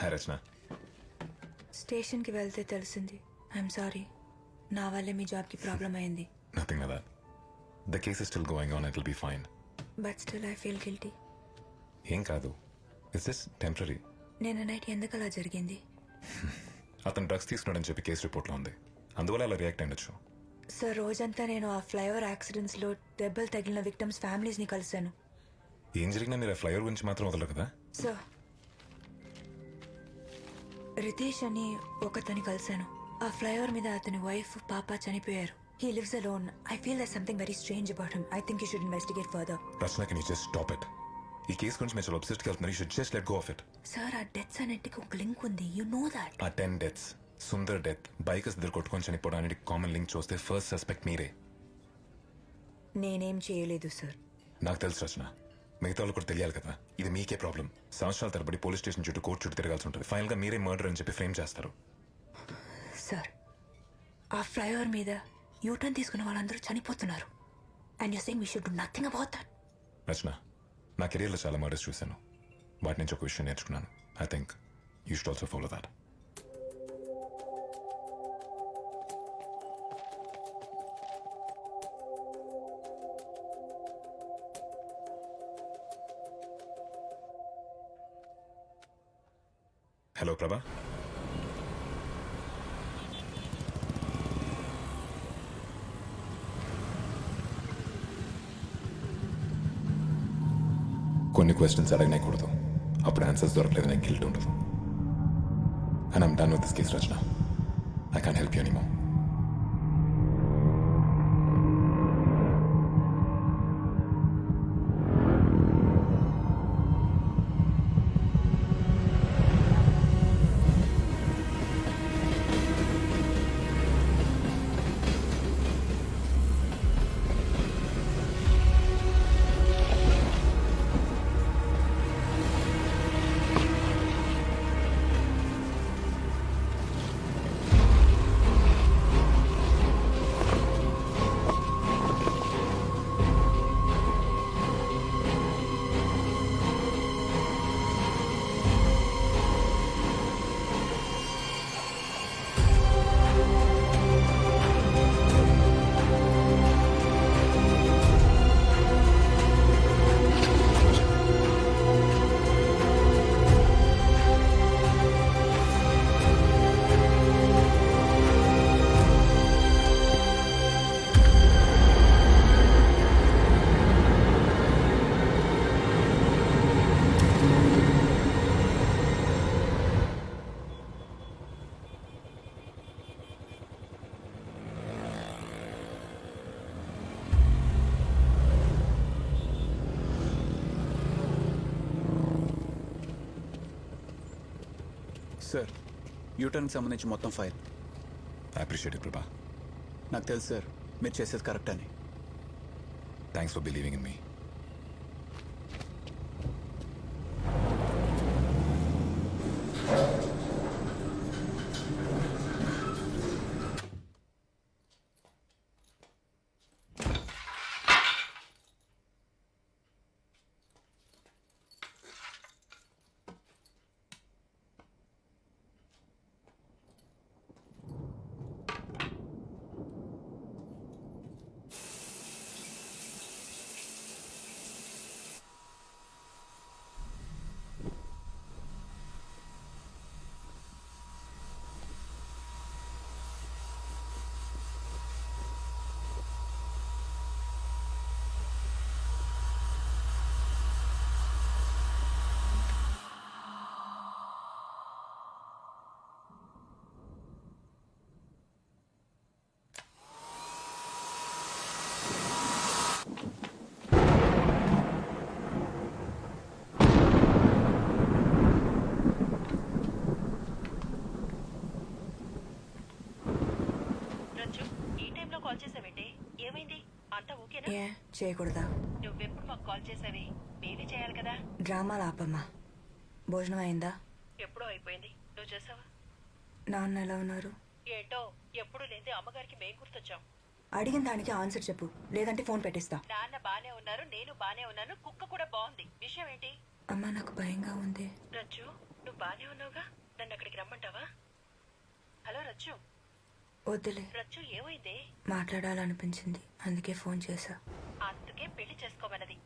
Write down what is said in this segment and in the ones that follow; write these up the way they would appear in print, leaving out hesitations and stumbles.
Hi రచన. స్టేషన్కి వెళ్తే తెలిసింది. ఐఎమ్ సారీ, నా వల్లే మీ జాబ్కి ప్రాబ్లం అయింది. Nothing like that. The case is still going on. It will be fine. But still I feel guilty. ఏం కాదు, ఇట్స్ జస్ట్ టెంపరీ. నేను నైట్ ఎందుకు అలా జరిగింది? అతను డ్రగ్స్ తీసుకున్నాడని చెప్పి కేసు రిపోర్ట్లో ఉంది. అందువల్ల అలా రియాక్ట్ అయ్యొచ్చు. సార్, రోజంతా నేను ఆ ఫ్లైఓవర్ యాక్సిడెంట్స్లో దెబ్బలు తగిలిన విక్టమ్స్ ఫ్యామిలీస్ని కలిశాను. ఏం జరిగినా మీరు ఆ ఫ్లైఓవర్ గురించి మాత్రం వదలరు కదా? సార్, రితేష్ అని ఒకతని కలిశాను. ఆ ఫ్లైఓవర్ మీద అతని వైఫ్ పాప చనిపోయారు. He lives alone. I feel that something very strange about him. I think you should investigate further. Rachana, can you just stop it? ఈ కేసు గురించి మీరు చాలా అబ్సెస్ట్గా వెళ్తున్నారు. You should just let go of it. Sir, ఆ deaths అన్నిటికీ ఒక link ఉంది. You know that. ఆ 10 డెత్స్, సుందర్ డెత్, బైకర్స్ ఇద్దరు కొట్టుకొని చనిపోవడానికి కామన్ లింక్ చూస్తే ఫస్ట్ సస్పెక్ట్ మీరే. నేనేం చేయలేదు సార్. నాకు తెలుసు రచన, మిగతా వాళ్ళు కూడా తెలియాలి కదా. ఇది మీకే ప్రాబ్లం. సంవత్సరాల తరబడి పోలీస్ స్టేషన్ చుట్టూ కోర్టు చుట్టూ తిరగాల్సి ఉంటుంది. ఫైనల్ గా మీరే మర్డర్ అని చెప్పి ఫ్రేమ్ చేస్తారు. సార్, ఆ ఫ్లైఓవర్ మీద యూటర్న్ తీసుకున్న వాళ్ళందరూ చనిపోతున్నారు. And you saying we should do nothing about that. Rachana, నా కెరీర్లో చాలా మర్డర్స్ చూశాను. వాటి నుంచి ఒక విషయం నేర్చుకున్నాను. I think you should also follow that. Hello ప్రభా. కొన్ని క్వశ్చన్స్ అడగనేకూడదు. అప్పుడు ఆన్సర్స్ దొరకలేదు, నాకు గిల్ట్ ఉండదు. And I'm done with this case Rachana. I can't help you anymore. Sir, యూటర్న్కి సంబంధించి మొత్తం ఫైల్. ఐ అప్రిషియేట్ ఇట్ ప్రభా. నాకు తెలుసు సార్, మీరు చేసేది కరెక్ట్ అని. Thanks for believing in me. ఏ చేయకూడదా? నువ్వెప్పుడు మాకు కాల్ చేసావి? మేమే చేయాలి కదా. డ్రామాలు ఆపమ్మా. భోజనం అయిందా? ఎప్పుడో అయిపోయింది. నువ్వు చేసావా? నాన్న ఎలా ఉన్నారు? ఏంటో ఎప్పుడు లేని అమ్మగారికి మేం గుర్తొచ్చాం. అడిగిన దానికి ఆన్సర్ చెప్పు, లేదంటే ఫోన్ పెట్టిస్తా. నాన్న బానే ఉన్నారు, నేను బానే ఉన్నాను, కుక్క కూడా బాగుంది. విషయం ఏంటి? అమ్మా నాకు భయంగా ఉంది. రజ్జు, నువ్వు బానే ఉన్నావుగా? నన్ను అక్కడికి రమ్మంటావా? హలో రజ్జు. వద్దులే, రజ్జు ఏమైంది? మాట్లాడాలనిపించింది, అందుకే ఫోన్ చేశా. అందుకే పెళ్లి చేసుకోమన్నది.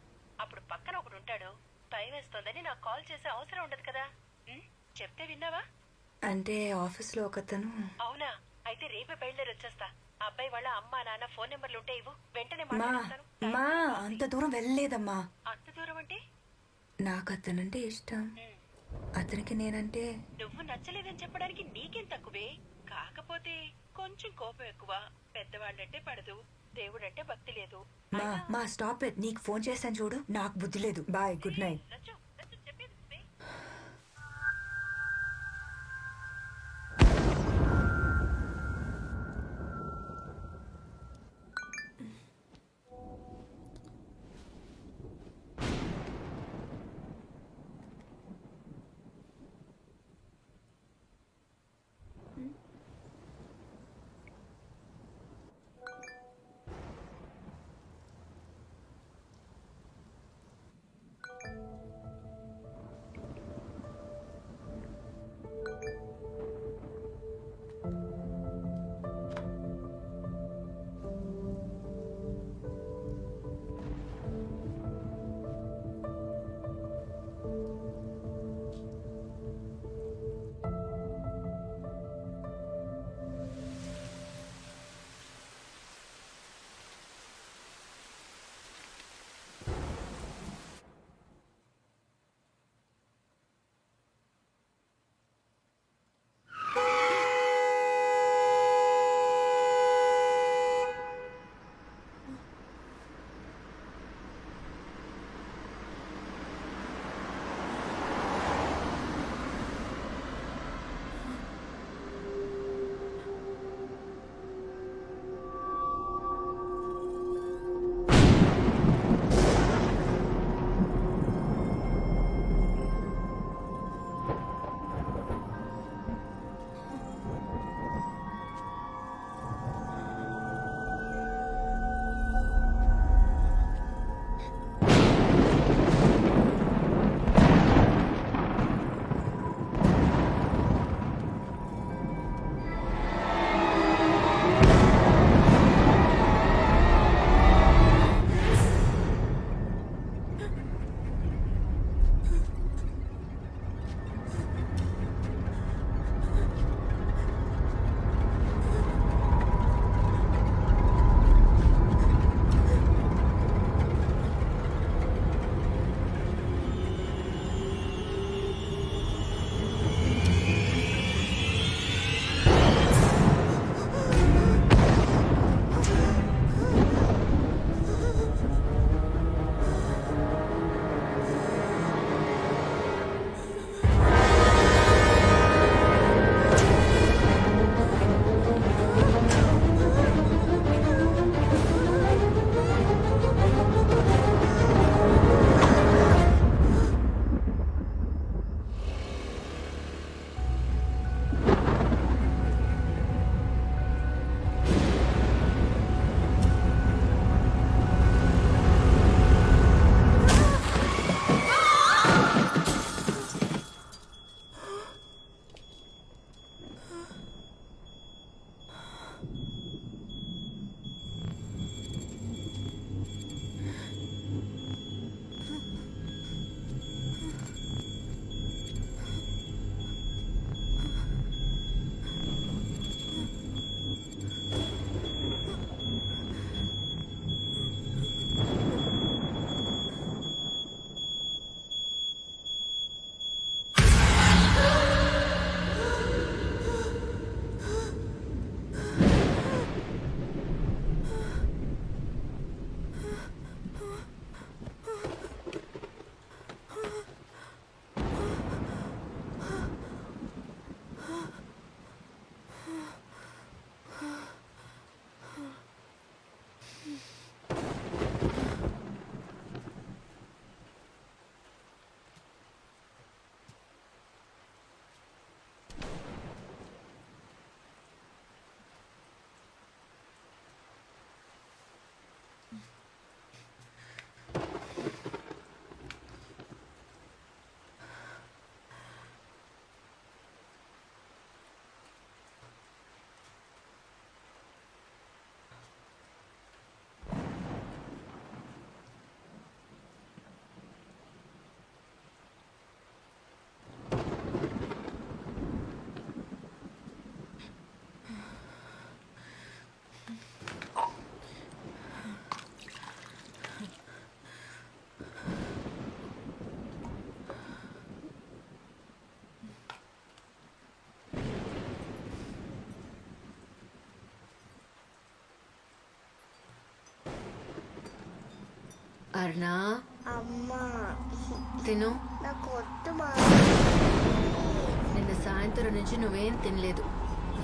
అప్పుడు పక్కన ఒకడు ఉంటాడు. భయం వేస్తోందని నాకు కాల్ చేసే అవసరం ఉండదు కదా. చెప్తే విన్నావా? అంటే ఆఫీస్లో ఒకతను. అవునా? అయితే రేపే బయలుదేరి వచ్చేస్తా. అబ్బాయి వాళ్ళ అమ్మ నాన్న ఫోన్ నెంబర్లు ఉంటే ఇవ్వు, వెంటనే మా మాట్లాడతాను. మా అంత దూరం వెళ్ళలేదమ్మా. అంత దూరం అంటే? నాకు అతనంటే ఇష్టం, అతనికి నేనంటే. నువ్వు నచ్చలేదని చెప్పడానికి నీకేం తక్కువే. కాకపోతే కొంచెం కోపం ఎక్కువ. పెద్దవాళ్ళంటే పడదు, దేవుడంటే భక్తి లేదు. మా స్టాప్ ఇట్. నీకు ఫోన్ చేశాను చూడు, నాకు బుద్ధి లేదు. Bye, good night. Rajju, Rajju చెప్పేది నువ్వే. అర్నా అమ్మా తిను. నాకు వద్దు మా నిన్న సాయంత్రం నుంచి నువ్వేం తినలేదు.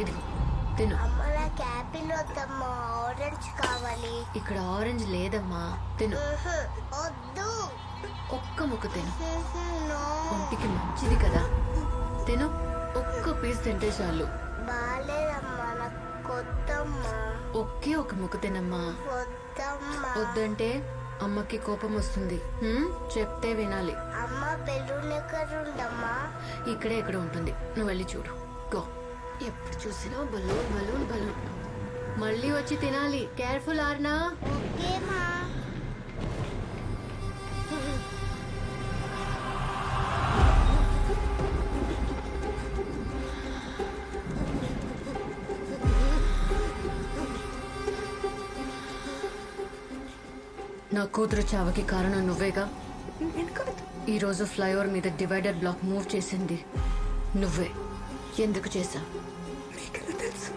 ఇదిగో తిను. అమ్మ నాకు యాపిల్ వద్దమ్మా, ఆరెంజ్ కావాలి. ఇక్కడ ఆరెంజ్ లేదమ్మా, తిను. వద్దు. ఒక్క ముక్క తిను, నో. ఒంటికి మంచిది కదా. తిను, ఒక్క పీస్ తింటే చాలు. బాలేదమ్మా, నాకు వద్దమ్మా. ఒకే ఒక ముక్క తినమ్మా. వద్దమ్మా. వద్దంటే అమ్మకి కోపం వస్తుంది. చెప్తే వినాలి. అమ్మ బెలూన్ ఎక్కడ ఉండమ్మా? ఇక్కడే ఎక్కడ ఉంటుంది, నువ్వు వెళ్ళి చూడు. గో. ఎప్పుడు చూసినా బలూన్ బలూన్ బలూన్. మళ్ళీ వచ్చి తినాలి. కేర్ఫుల్ ఆర్నా. ఓకేమా. నా కూతురు చావకి కారణం నువ్వేగా. నేను కాదు. ఈ రోజు ఫ్లైఓవర్ మీద డివైడర్ బ్లాక్ మూవ్ చేసింది నువ్వే. ఎందుకు చేశా? నీకెలా తెలుసు?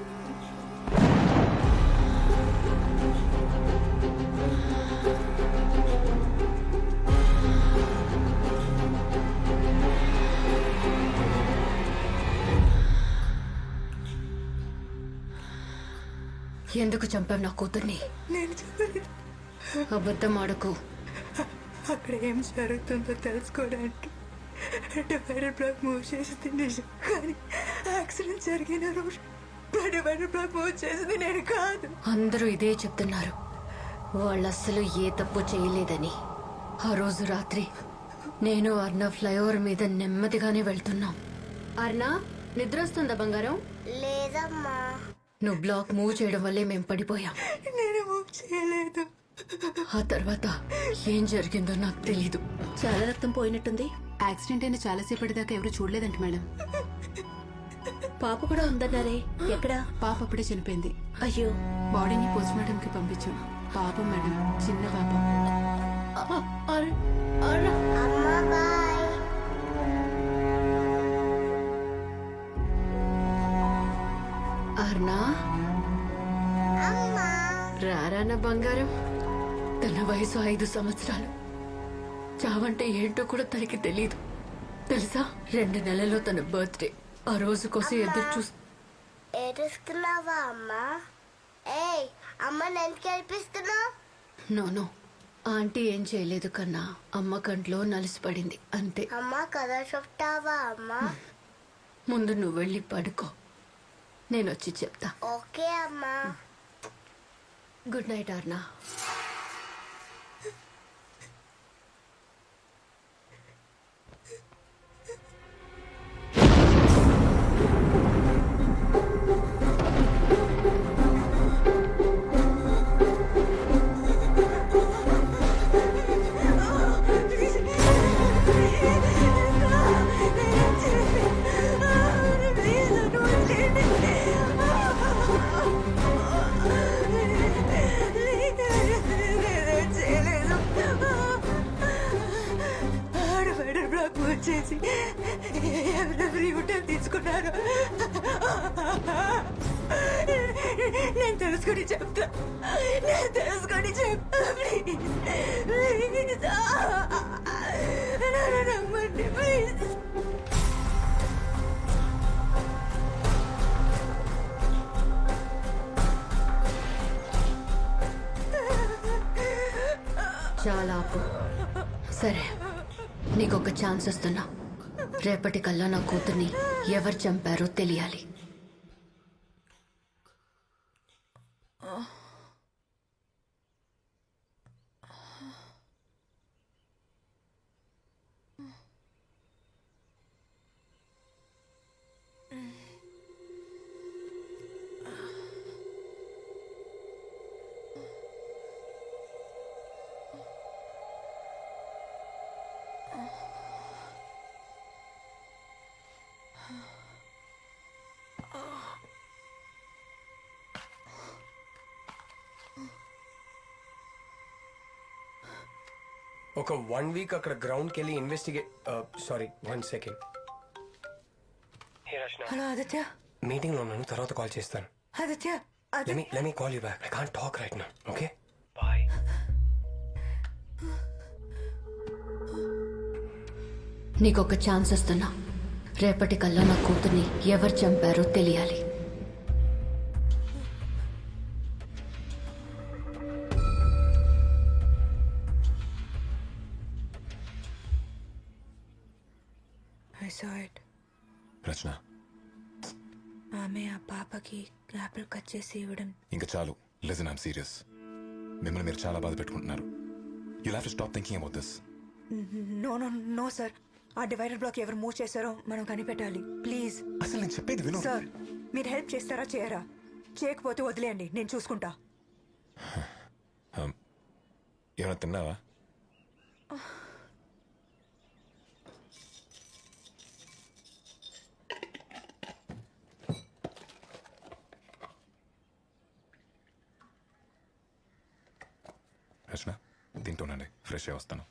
ఎందుకు చంపావు నా కూతుర్ని? నేను చెప్పలేదు. అబద్ధం ఆడకు. అక్కడ ఏం జరుగుతుందో తెలుసుకోవడానికి డివైడర్ బ్లాక్ మూవ్ చేసింది నిజం, కానీ యాక్సిడెంట్ జరిగిన రోజు డివైడర్ బ్లాక్ మూవ్ చేసింది నేను కాదు. అందరూ ఇదే చెప్తున్నారు, వాళ్ళు అస్సలు ఏ తప్పు చేయలేదని. ఆ రోజు రాత్రి నేను అర్ణ ఫ్లైఓవర్ మీద నెమ్మదిగానే వెళ్తున్నాం. అర్ణ, నిద్ర వస్తుందా బంగారం? లేదమ్మా. నువ్వు బ్లాక్ మూవ్ చేయడం వల్లే మేం పడిపోయాం. నేను మూవ్ చేయలేదు. ఆ తర్వాత ఏం జరిగిందో నాకు తెలీదు. చాలా రక్తం పోయినట్టుంది. యాక్సిడెంట్ అయిన చాలాసేపటి దాకా ఎవరు చూడలేదంట మేడం. పాప కూడా ఉందన్నారే, ఎక్కడ? పాప అప్పుడే చనిపోయింది. అయ్యో. బాడీని పోస్ట్ మార్టం కి పంపించాం. పాపం మేడం, చిన్న పాప. అమ్మా బాయ్. అర్నా, అమ్మా. రారాన బంగారం. తన వయసు 5 సంవత్సరాలు. చావంటే ఏంటో కూడా తనకి తెలీదు తెలుసా. 2 నెలల్లో తన బర్త్డే. ఆ రోజు కోసం ఎదురు చూస్తూ. ఏడుస్తున్నావా అమ్మా? ఏయ్ అమ్మ, నేను కనిపిస్తున్నావు? నో, ఆంటీ ఏం చేయలేదు కన్నా. అమ్మ కంట్లో నలిసిపడింది అంతే. అమ్మ కథ చెప్తావా అమ్మా? ముందు నువ్వు వెళ్ళి పడుకో, నేను వచ్చి చెప్తా. ఓకే అమ్మా. Good night అర్నా. చేసి ఎవరెవరు యూటర్న్ తీసుకున్నారు నేను తెలుసుకొని చెప్తా. ప్లీజ్ నన్ను నమ్మండి ప్లీజ్. చాలా ఆపు. సరే, నీకొక ఛాన్స్ ఇస్తున్నా. రేపటికల్లా నా కూతుర్ని ఎవరు చంపారో తెలియాలి. ఒక 1 వీక్ అక్కడ గ్రౌండ్కి వెళ్ళి investigate. Sorry, 1 second. Hello Aditya. Meeting లో ఉన్నాను, తర్వాత కాల్ చేస్తాను. Aditya, let me call you back. I can't talk right now. Okay? Bye. నీకొక ఛాన్స్ ఇస్తున్నా. రేపటికల్లా నా కూతుర్ని ఎవరు చంపారో తెలియాలి. I saw it. రచన, ఆమె ఆ పాపకి యాపిల్ కట్ చేసి ఇవ్వడం. ఇంకా చాలు. Listen, I'm serious. మిమ్మల్ని మీరు చాలా బాధ పెట్టుకుంటున్నారు. You have to stop thinking about this. No no no sir, ఆ డివైడర్ బ్లాక్ ఎవరు మూవ్ చేశారో మనం కనిపెట్టాలి. ప్లీజ్ అసలు నేను చెప్పేది విను. సార్, మీరు హెల్ప్ చేస్తారా చేయరా? చేయకపోతే వదిలేయండి, నేను చూసుకుంటా. ఏమైనా తిన్నావా? రచన, తింటూనండి, ఫ్రెష్ అయ్యి వస్తాను.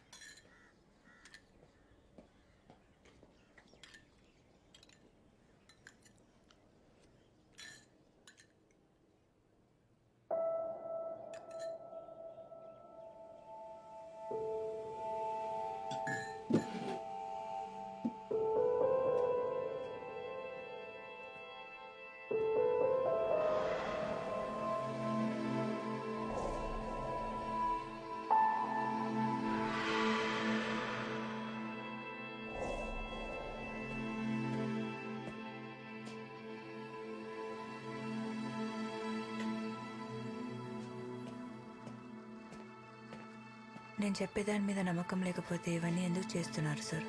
నేను చెప్పేదాని మీద నమ్మకం లేకపోతే ఇవన్నీ ఎందుకు చేస్తున్నారు సార్?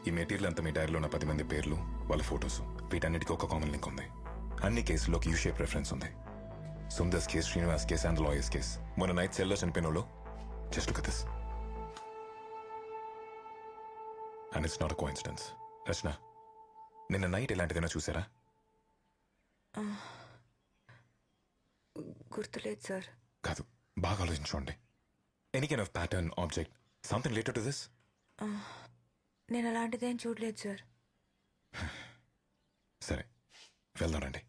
ఈ మెటీరియల్ అంతా మీ డైరీలో ఉన్న 10 మంది పేర్లు, వాళ్ళ ఫొటోస్, వీటన్నిటికీ ఒక కామన్ లింక్ ఉంది. అన్ని కేసుల్లోకి యూ షేప్ రెఫరెన్స్ ఉంది. Sundar's case, Srinivas case and lawyers case. మొన్న నైట్ సెల్లో చనిపోయిన వాళ్ళు. Just look at this. And it's not a coincidence. Rachana, నిన్న నైట్ ఎలాంటిదైనా చూసారా? గుర్తులేదు సార్. కాదు, బాగా ఆలోచించుకోండి. Any kind of pattern, object, something related to this? నేను అలాంటిదేం చూడలేదు సార్. సరే, వెళ్దాం రండి.